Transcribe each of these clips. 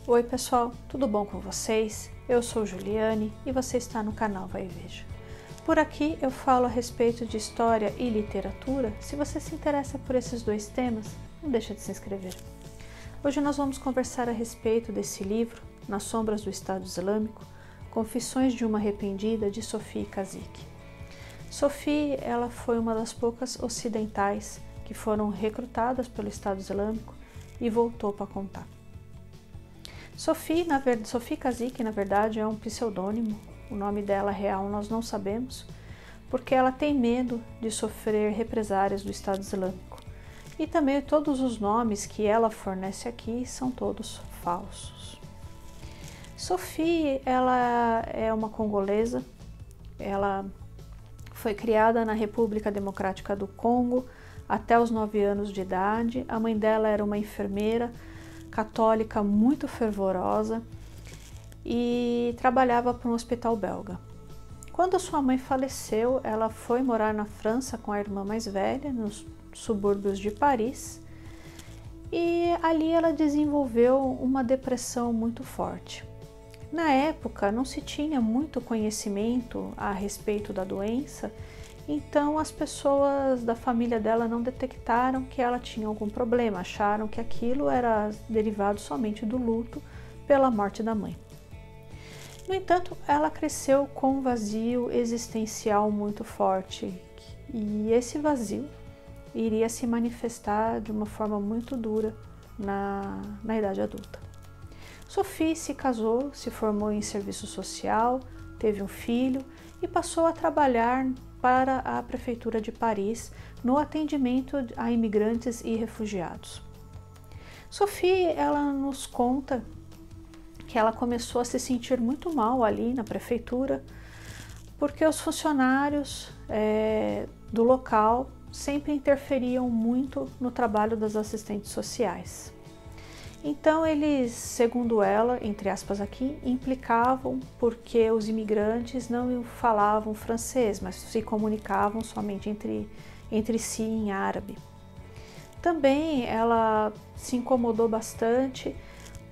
Oi pessoal, tudo bom com vocês? Eu sou Juliane e você está no canal Vai e Veja. Por aqui eu falo a respeito de história e literatura. Se você se interessa por esses dois temas, não deixa de se inscrever. Hoje nós vamos conversar a respeito desse livro, Nas Sombras do Estado Islâmico, Confissões de uma Arrependida, de Sophie Kazik. Sophie, ela foi uma das poucas ocidentais que foram recrutadas pelo Estado Islâmico e voltou para contar. Sophie Kazik, na verdade, é um pseudônimo. O nome dela real nós não sabemos, porque ela tem medo de sofrer represárias do Estado Islâmico. E também todos os nomes que ela fornece aqui são todos falsos. Sophie, ela é uma congolesa. Ela foi criada na República Democrática do Congo até os 9 anos de idade. A mãe dela era uma enfermeira católica muito fervorosa e trabalhava para um hospital belga. Quando sua mãe faleceu, ela foi morar na França com a irmã mais velha, nos subúrbios de Paris, e ali ela desenvolveu uma depressão muito forte. Na época não se tinha muito conhecimento a respeito da doença, então as pessoas da família dela não detectaram que ela tinha algum problema, acharam que aquilo era derivado somente do luto pela morte da mãe. No entanto, ela cresceu com um vazio existencial muito forte e esse vazio iria se manifestar de uma forma muito dura na idade adulta. Sophie se casou, se formou em serviço social, teve um filho e passou a trabalhar para a Prefeitura de Paris no atendimento a imigrantes e refugiados. Sophie, ela nos conta que ela começou a se sentir muito mal ali na prefeitura, porque os funcionários do local sempre interferiam muito no trabalho das assistentes sociais. Então eles, segundo ela, entre aspas aqui, implicavam porque os imigrantes não falavam francês, mas se comunicavam somente entre si em árabe. Também ela se incomodou bastante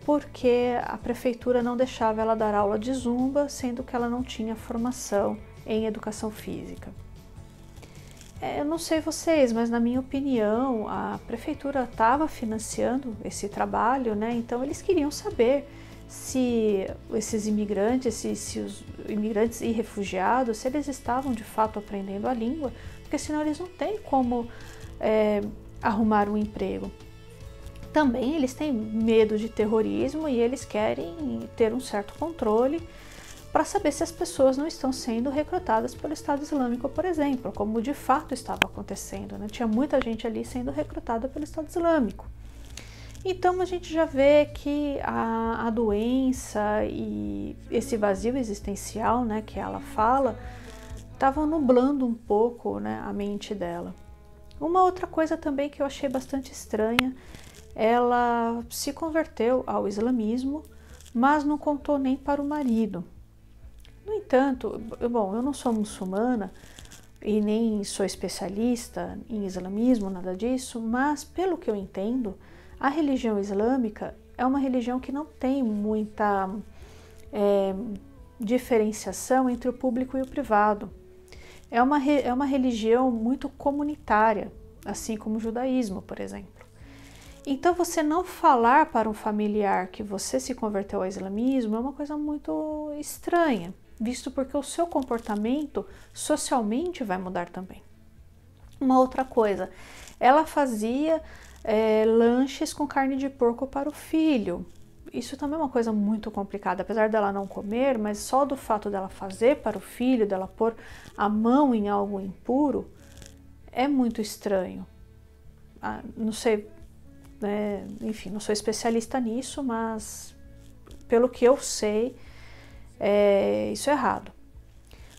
porque a prefeitura não deixava ela dar aula de zumba, sendo que ela não tinha formação em educação física. Eu não sei vocês, mas na minha opinião, a prefeitura estava financiando esse trabalho, né? Então eles queriam saber se esses imigrantes, se os imigrantes e refugiados, se eles estavam de fato aprendendo a língua, porque senão eles não têm como arrumar um emprego. Também eles têm medo de terrorismo e eles querem ter um certo controle para saber se as pessoas não estão sendo recrutadas pelo Estado Islâmico, por exemplo, como de fato estava acontecendo, né? Tinha muita gente ali sendo recrutada pelo Estado Islâmico. Então a gente já vê que a doença e esse vazio existencial, né, que ela fala, estavam nublando um pouco, né, a mente dela. Uma outra coisa também que eu achei bastante estranha, ela se converteu ao islamismo, mas não contou nem para o marido. No entanto, bom, eu não sou muçulmana e nem sou especialista em islamismo, nada disso, mas pelo que eu entendo, a religião islâmica é uma religião que não tem muita diferenciação entre o público e o privado. É uma religião muito comunitária, assim como o judaísmo, por exemplo. Então você não falar para um familiar que você se converteu ao islamismo é uma coisa muito estranha, visto porque o seu comportamento socialmente vai mudar também. Uma outra coisa, ela fazia lanches com carne de porco para o filho. Isso também é uma coisa muito complicada, apesar dela não comer, mas só do fato dela fazer para o filho, dela pôr a mão em algo impuro, é muito estranho. Não sei, enfim, não sou especialista nisso, mas pelo que eu sei, isso é errado.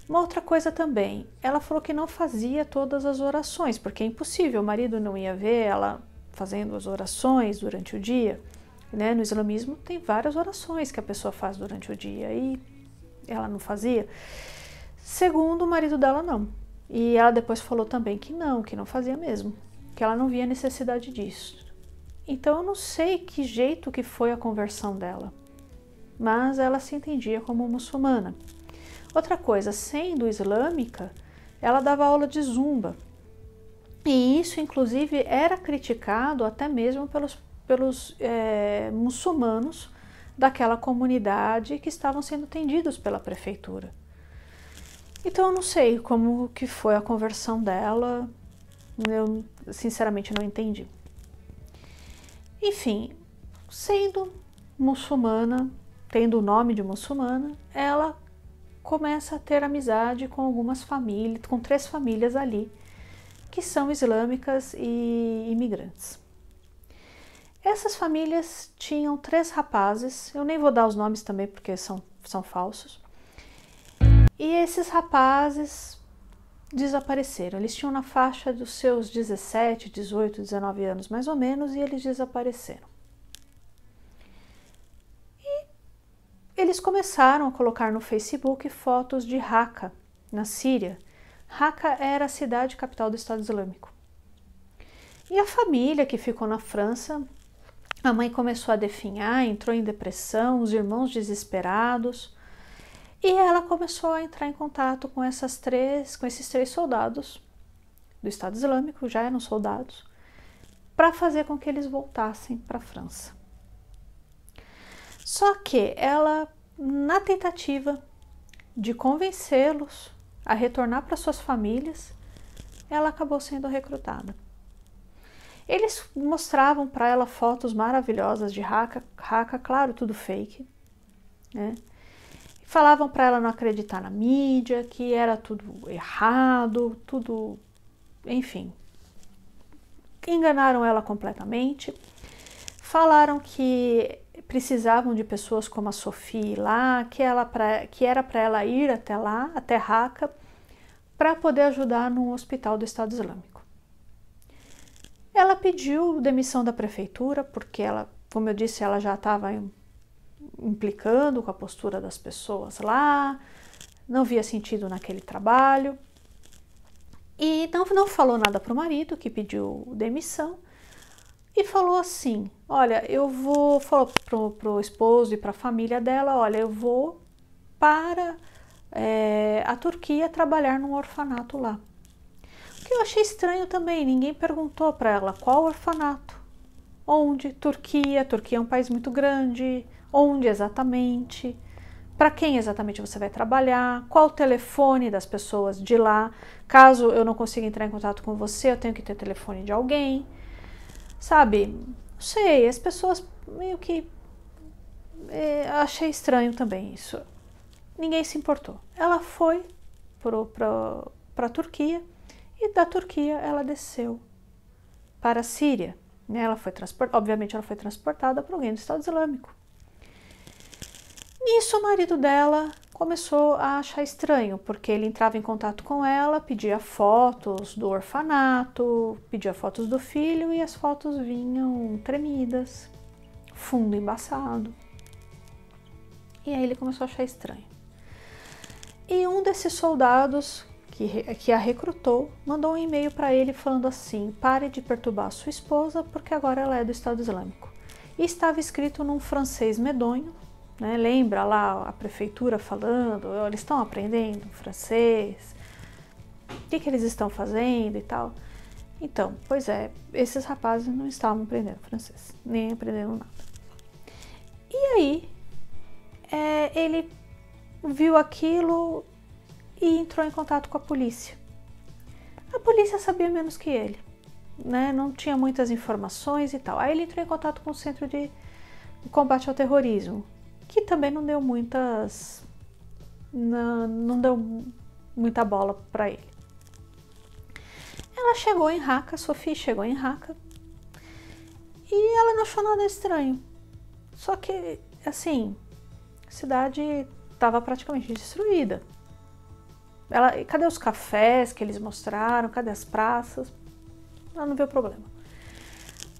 Uma outra coisa também, ela falou que não fazia todas as orações, porque é impossível, o marido não ia ver ela fazendo as orações durante o dia, né? No islamismo tem várias orações que a pessoa faz durante o dia e ela não fazia. Segundo o marido dela, não. E ela depois falou também que não fazia mesmo, que ela não via necessidade disso. Então eu não sei que jeito que foi a conversão dela. mas ela se entendia como muçulmana. Outra coisa, sendo islâmica, ela dava aula de zumba. E isso, inclusive, era criticado até mesmo pelos muçulmanos daquela comunidade que estavam sendo atendidos pela prefeitura. Então eu não sei como que foi a conversão dela, eu sinceramente não entendi. Enfim, sendo muçulmana, tendo o nome de muçulmana, ela começa a ter amizade com algumas famílias, com 3 famílias ali, que são islâmicas e imigrantes. Essas famílias tinham 3 rapazes, eu nem vou dar os nomes também porque são falsos, e esses rapazes desapareceram. Eles tinham na faixa dos seus 17, 18, 19 anos mais ou menos, e eles desapareceram. E eles começaram a colocar no Facebook fotos de Raqqa, na Síria. Raqqa era a cidade capital do Estado Islâmico. E a família que ficou na França, a mãe começou a definhar, entrou em depressão, os irmãos desesperados, e ela começou a entrar em contato com esses 3 soldados do Estado Islâmico, já eram soldados, para fazer com que eles voltassem para a França. Só que ela, na tentativa de convencê-los a retornar para suas famílias, ela acabou sendo recrutada. Eles mostravam para ela fotos maravilhosas de Raqqa, claro, tudo fake, né? Falavam para ela não acreditar na mídia, que era tudo errado, tudo, enfim. Enganaram ela completamente. Falaram que precisavam de pessoas como a Sophie lá, que era para ela ir até lá, até Raqqa, para poder ajudar no hospital do Estado Islâmico. Ela pediu demissão da prefeitura, porque ela, como eu disse, ela já estava implicando com a postura das pessoas lá, não via sentido naquele trabalho. E não falou nada para o marido, que pediu demissão, e falou assim, olha, falou para o esposo e para a família dela, olha, eu vou para a Turquia trabalhar num orfanato lá. O que eu achei estranho também, ninguém perguntou para ela qual orfanato, onde, Turquia é um país muito grande, onde exatamente, para quem exatamente você vai trabalhar, qual o telefone das pessoas de lá, caso eu não consiga entrar em contato com você, eu tenho que ter telefone de alguém, sabe? Não sei, as pessoas meio que... achei estranho também isso. Ninguém se importou. Ela foi para a Turquia e da Turquia ela desceu para a Síria. Obviamente ela foi transportada para alguém do Estado Islâmico. Nisso o marido dela começou a achar estranho, porque ele entrava em contato com ela, pedia fotos do orfanato, pedia fotos do filho e as fotos vinham tremidas, fundo embaçado. E aí ele começou a achar estranho. E um desses soldados que a recrutou mandou um e-mail para ele falando assim, pare de perturbar sua esposa porque agora ela é do Estado Islâmico. E estava escrito num francês medonho, né? Lembra lá a prefeitura falando, eles estão aprendendo francês, o que eles estão fazendo e tal. Então, pois é, esses rapazes não estavam aprendendo francês, nem aprendendo nada. E aí, ele viu aquilo e entrou em contato com a polícia. A polícia sabia menos que ele, né? Não tinha muitas informações e tal. Aí ele entrou em contato com o Centro de Combate ao Terrorismo, que também não deu muita bola para ele. Ela chegou em Raqqa, a Sophie chegou em Raqqa, e ela não achou nada estranho. Só que, assim, a cidade estava praticamente destruída. Cadê os cafés que eles mostraram? Cadê as praças? Ela não viu problema.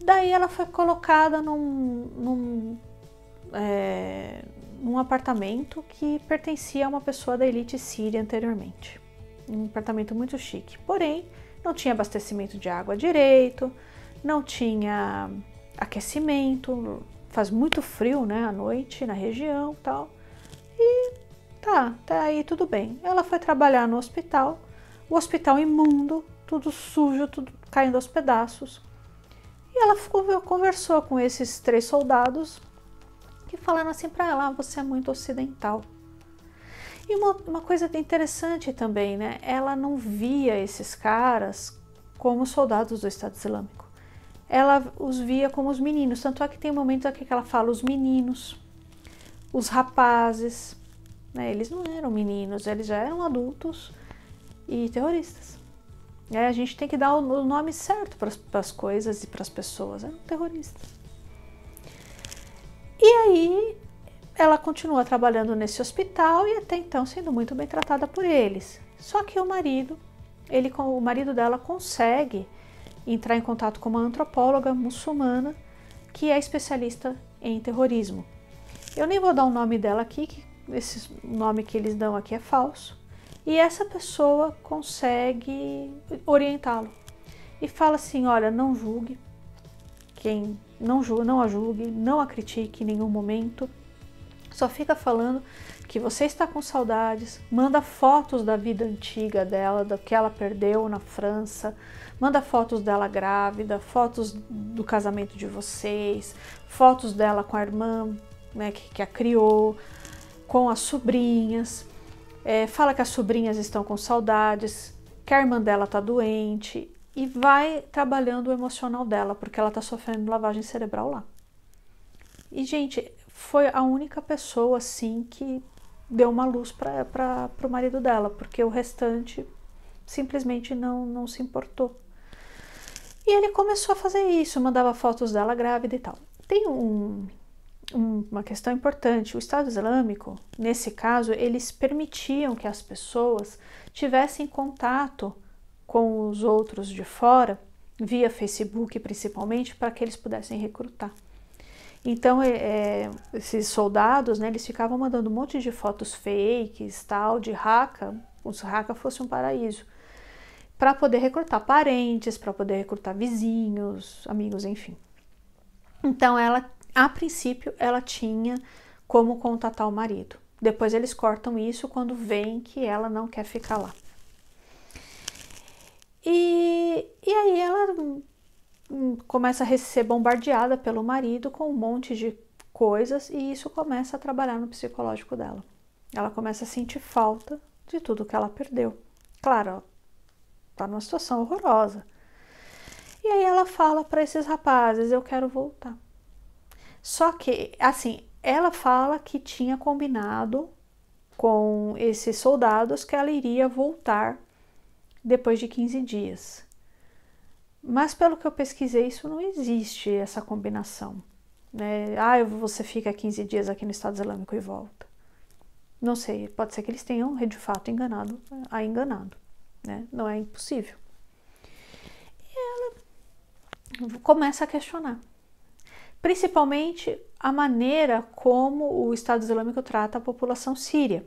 Daí ela foi colocada num apartamento que pertencia a uma pessoa da elite síria anteriormente. Um apartamento muito chique. Porém, não tinha abastecimento de água direito, não tinha aquecimento, faz muito frio, né, à noite na região e tal. E tá, até aí tudo bem. Ela foi trabalhar no hospital, o hospital imundo, tudo sujo, tudo caindo aos pedaços. E ela conversou com esses 3 soldados que falaram assim para ela: você é muito ocidental. E uma coisa interessante também, né? Ela não via esses caras como soldados do Estado Islâmico. Ela os via como os meninos. Tanto é que tem momentos aqui que ela fala os meninos, os rapazes, né? Eles não eram meninos, eles já eram adultos e terroristas. A gente tem que dar o nome certo para as coisas e para as pessoas. Eram terroristas. E aí ela continua trabalhando nesse hospital e até então sendo muito bem tratada por eles. Só que o marido dela consegue entrar em contato com uma antropóloga muçulmana que é especialista em terrorismo. Eu nem vou dar o nome dela aqui, que esse nome que eles dão aqui é falso. E essa pessoa consegue orientá-lo e fala assim: olha, não julgue, não a julgue, não a critique em nenhum momento. Só fica falando que você está com saudades, manda fotos da vida antiga dela, do que ela perdeu na França, manda fotos dela grávida, fotos do casamento de vocês, fotos dela com a irmã, né, que a criou, com as sobrinhas. Fala que as sobrinhas estão com saudades, que a irmã dela está doente e vai trabalhando o emocional dela, porque ela está sofrendo lavagem cerebral lá. E, gente, foi a única pessoa, assim, que deu uma luz para o marido dela, porque o restante simplesmente não se importou. E ele começou a fazer isso, mandava fotos dela grávida e tal. Tem uma questão importante: o Estado Islâmico, nesse caso, eles permitiam que as pessoas tivessem contato com os outros de fora, via Facebook principalmente, para que eles pudessem recrutar. Então, esses soldados, né, eles ficavam mandando um monte de fotos fakes, tal, de Raqqa, como se Raqqa fosse um paraíso, para poder recrutar parentes, para poder recrutar vizinhos, amigos, enfim. Então, a princípio, ela tinha como contatar o marido. Depois eles cortam isso quando veem que ela não quer ficar lá. E aí ela começa a ser bombardeada pelo marido com um monte de coisas e isso começa a trabalhar no psicológico dela. Ela começa a sentir falta de tudo que ela perdeu. Claro, ela está numa situação horrorosa. E aí ela fala para esses rapazes: eu quero voltar. Só que, assim, ela fala que tinha combinado com esses soldados que ela iria voltar depois de 15 dias. Mas pelo que eu pesquisei, isso não existe, essa combinação, né? Você fica 15 dias aqui no Estado Islâmico e volta. Não sei, pode ser que eles tenham de fato enganado, né? Não é impossível. E ela começa a questionar, principalmente a maneira como o Estado Islâmico trata a população síria.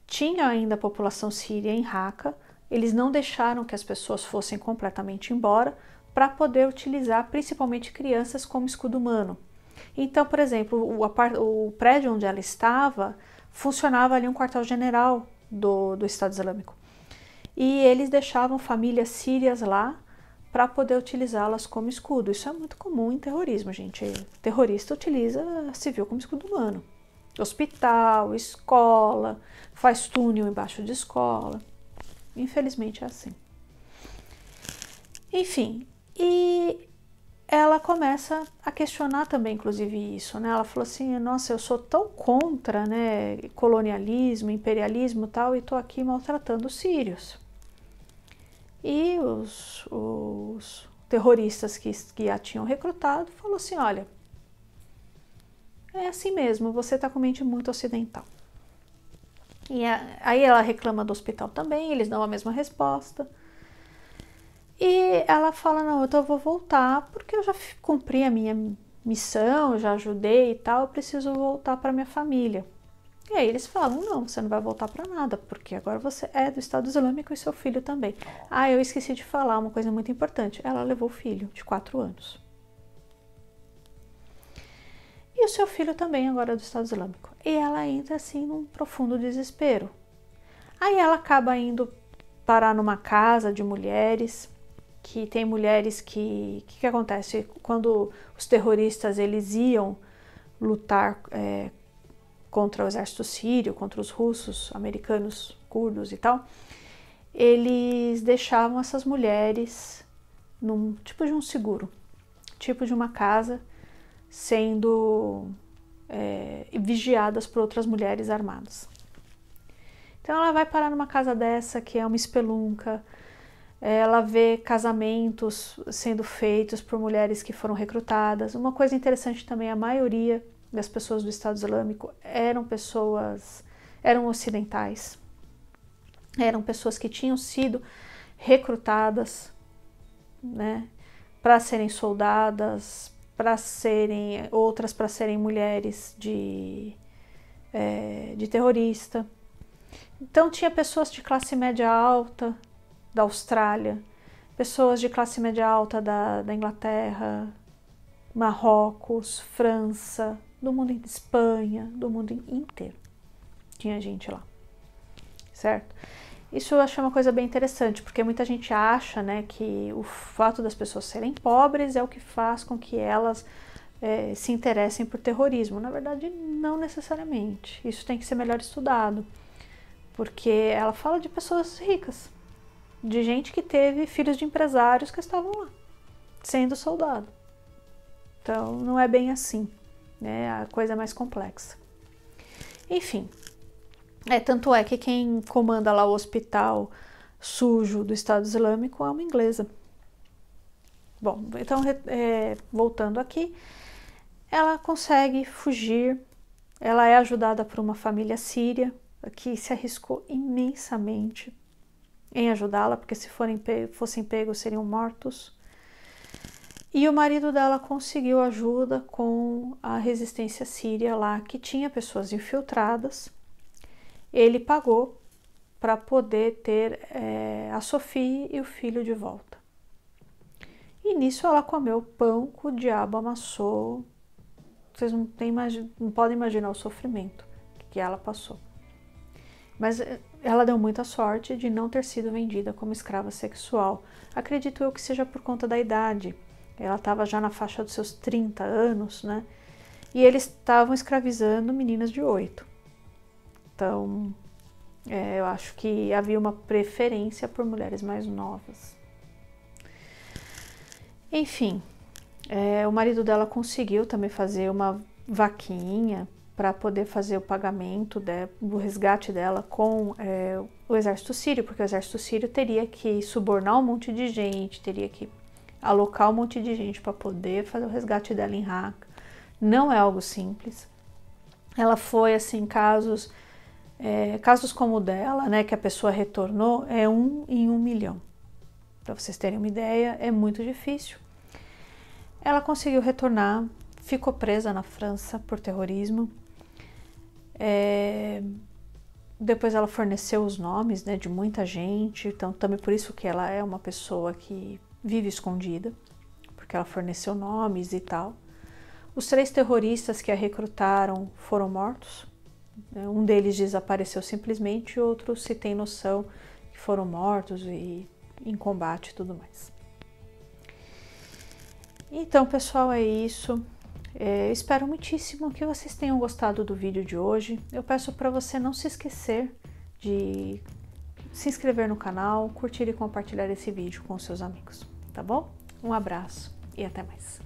Tinha ainda a população síria em Raqqa. Eles não deixaram que as pessoas fossem completamente embora para poder utilizar principalmente crianças como escudo humano. Então, por exemplo, o prédio onde ela estava funcionava ali um quartel-general do Estado Islâmico. E eles deixavam famílias sírias lá para poder utilizá-las como escudo. Isso é muito comum em terrorismo, gente. O terrorista utiliza civil como escudo humano. Hospital, escola, faz túnel embaixo de escola. Infelizmente é assim. Enfim, e ela começa a questionar também, inclusive, isso, né? Ela falou assim: nossa, eu sou tão contra, né, colonialismo, imperialismo e tal, e tô aqui maltratando os sírios. E os terroristas que a tinham recrutado falou assim: olha, é assim mesmo, você tá com mente muito ocidental. E aí ela reclama do hospital também, eles dão a mesma resposta. E ela fala: não, eu vou voltar porque eu já cumpri a minha missão, já ajudei e tal, eu preciso voltar para minha família. E aí eles falam: não, você não vai voltar para nada, porque agora você é do Estado Islâmico e seu filho também. Eu esqueci de falar uma coisa muito importante. Ela levou o filho de 4 anos. e o seu filho também agora do Estado Islâmico. E ela entra assim num profundo desespero. Aí ela acaba indo parar numa casa de mulheres, que tem mulheres que acontece? Quando os terroristas eles iam lutar contra o exército sírio, contra os russos, americanos, curdos e tal, eles deixavam essas mulheres num tipo de um seguro, tipo de uma casa, sendo vigiadas por outras mulheres armadas. Então ela vai parar numa casa dessa, que é uma espelunca, ela vê casamentos sendo feitos por mulheres que foram recrutadas. Uma coisa interessante também, a maioria das pessoas do Estado Islâmico eram ocidentais, eram pessoas que tinham sido recrutadas, né, para serem soldadas, outras para serem mulheres de terrorista. Então tinha pessoas de classe média alta da Austrália, pessoas de classe média alta da Inglaterra, Marrocos, França, do mundo, Espanha, do mundo inteiro. Tinha gente lá, certo? Isso eu acho uma coisa bem interessante, porque muita gente acha, né, que o fato das pessoas serem pobres é o que faz com que elas se interessem por terrorismo. Na verdade, não necessariamente. Isso tem que ser melhor estudado, porque ela fala de pessoas ricas, de gente que teve filhos de empresários que estavam lá, sendo soldado. Então, não é bem assim, né? A coisa é mais complexa. Enfim, tanto é que quem comanda lá o hospital sujo do Estado Islâmico é uma inglesa. Bom, então, voltando aqui, ela consegue fugir, ela é ajudada por uma família síria, que se arriscou imensamente em ajudá-la, porque se fossem pegos seriam mortos. E o marido dela conseguiu ajuda com a resistência síria lá, que tinha pessoas infiltradas. Ele pagou para poder ter a Sophie e o filho de volta. E nisso ela comeu pão que o diabo amassou. Vocês não podem imaginar o sofrimento que ela passou. Mas ela deu muita sorte de não ter sido vendida como escrava sexual. Acredito eu que seja por conta da idade. Ela estava já na faixa dos seus 30 anos, né? E eles estavam escravizando meninas de 8. Então, eu acho que havia uma preferência por mulheres mais novas. Enfim, o marido dela conseguiu também fazer uma vaquinha para poder fazer o pagamento do resgate dela com o exército sírio, porque o exército sírio teria que subornar um monte de gente, teria que alocar um monte de gente para poder fazer o resgate dela em Raqqa. Não é algo simples. Ela foi, assim, casos como o dela, né, que a pessoa retornou, é 1 em 1 milhão. Para vocês terem uma ideia, é muito difícil. Ela conseguiu retornar, ficou presa na França por terrorismo. Depois ela forneceu os nomes, né, de muita gente, então também por isso que ela é uma pessoa que vive escondida, porque ela forneceu nomes e tal. Os 3 terroristas que a recrutaram foram mortos. Um deles desapareceu simplesmente, e outros se tem noção que foram mortos e em combate e tudo mais. Então, pessoal, é isso. Espero muitíssimo que vocês tenham gostado do vídeo de hoje. Eu peço para você não se esquecer de se inscrever no canal, curtir e compartilhar esse vídeo com seus amigos, tá bom? Um abraço e até mais.